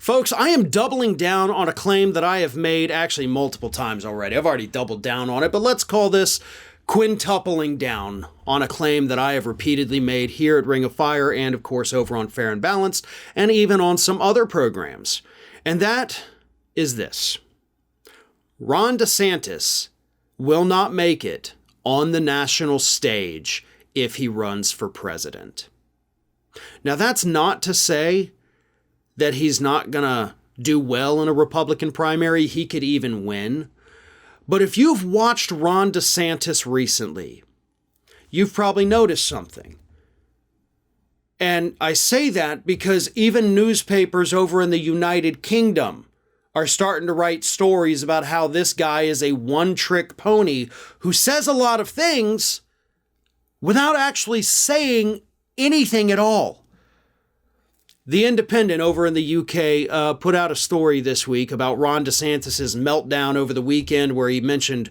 Folks, I am doubling down on a claim that I have made actually multiple times already. I've already doubled down on it, but let's call this quintupling down on a claim that I have repeatedly made here at Ring of Fire and, of course, over on Fair and Balanced, and even on some other programs. And that is this. Ron DeSantis will not make it on the national stage if he runs for president. Now, that's not to say that he's not going to do well in a Republican primary. He could even win. But if you've watched Ron DeSantis recently, you've probably noticed something. And I say that because even newspapers over in the United Kingdom are starting to write stories about how this guy is a one-trick pony who says a lot of things without actually saying anything at all. The Independent over in the UK put out a story this week about Ron DeSantis' meltdown over the weekend where he mentioned,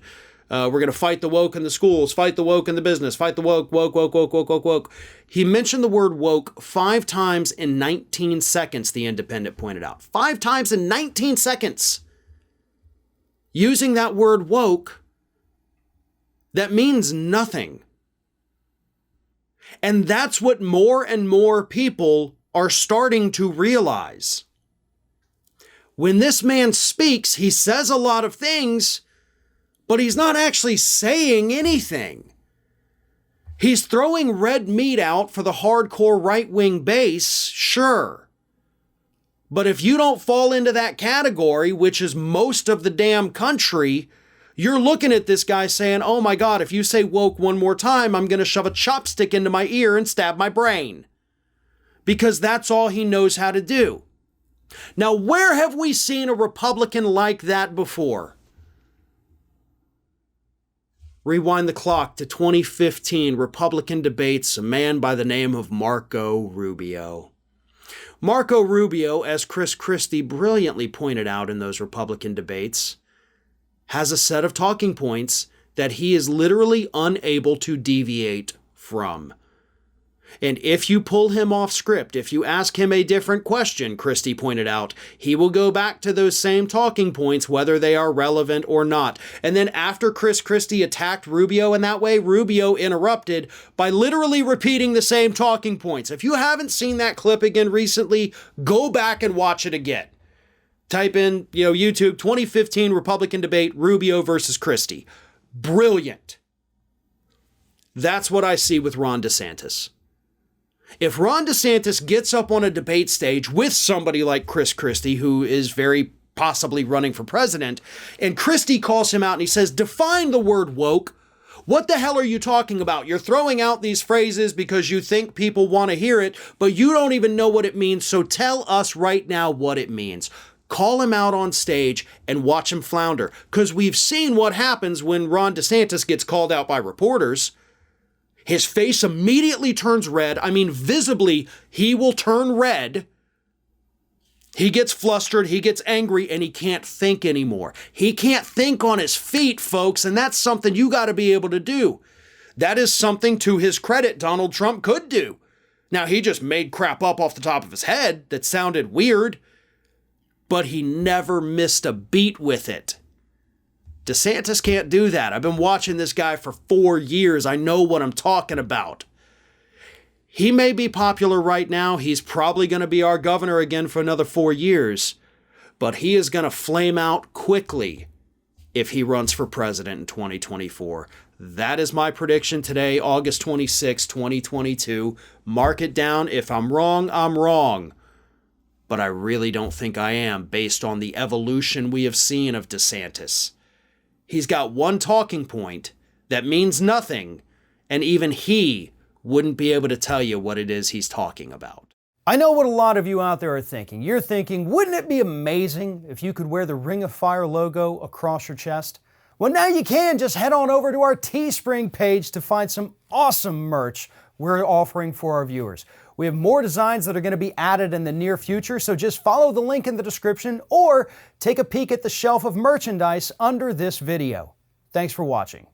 we're going to fight the woke in the schools, fight the woke in the business, fight the woke, woke, woke, woke, woke, woke, woke. He mentioned the word woke 5 times in 19 seconds, the Independent pointed out. 5 times in 19 seconds. Using that word woke that means nothing. And that's what more and more people are starting to realize. When this man speaks, he says a lot of things, but he's not actually saying anything. He's throwing red meat out for the hardcore right-wing base, sure. But if you don't fall into that category, which is most of the damn country, you're looking at this guy saying, oh my God, if you say woke one more time, I'm going to shove a chopstick into my ear and stab my brain. Because that's all he knows how to do. Now, where have we seen a Republican like that before? Rewind the clock to 2015 Republican debates, a man by the name of Marco Rubio. Marco Rubio, as Chris Christie brilliantly pointed out in those Republican debates, has a set of talking points that he is literally unable to deviate from. And if you pull him off script, if you ask him a different question, Christie pointed out, he will go back to those same talking points, whether they are relevant or not. And then after Chris Christie attacked Rubio in that way, Rubio interrupted by literally repeating the same talking points. If you haven't seen that clip again recently, go back and watch it again. Type in, YouTube 2015 Republican debate, Rubio versus Christie. Brilliant. That's what I see with Ron DeSantis. If Ron DeSantis gets up on a debate stage with somebody like Chris Christie, who is very possibly running for president, and Christie calls him out and he says, define the word woke. What the hell are you talking about? You're throwing out these phrases because you think people want to hear it, but you don't even know what it means. So tell us right now what it means. Call him out on stage and watch him flounder. Because we've seen what happens when Ron DeSantis gets called out by reporters. His face immediately turns red. I mean, visibly, he will turn red. He gets flustered, he gets angry, and he can't think anymore. He can't think on his feet, folks, and that's something you got to be able to do. That is something, to his credit, Donald Trump could do. Now, he just made crap up off the top of his head that sounded weird, but he never missed a beat with it. DeSantis can't do that. I've been watching this guy for 4 years. I know what I'm talking about. He may be popular right now. He's probably going to be our governor again for another 4 years. But he is going to flame out quickly if he runs for president in 2024. That is my prediction today, August 26, 2022. Mark it down. If I'm wrong, I'm wrong. But I really don't think I am, based on the evolution we have seen of DeSantis. He's got one talking point that means nothing, and even he wouldn't be able to tell you what it is he's talking about. I know what a lot of you out there are thinking. You're thinking, wouldn't it be amazing if you could wear the Ring of Fire logo across your chest? Well, now you can. Just head on over to our Teespring page to find some awesome merch we're offering for our viewers. We have more designs that are going to be added in the near future, so just follow the link in the description or take a peek at the shelf of merchandise under this video. Thanks for watching.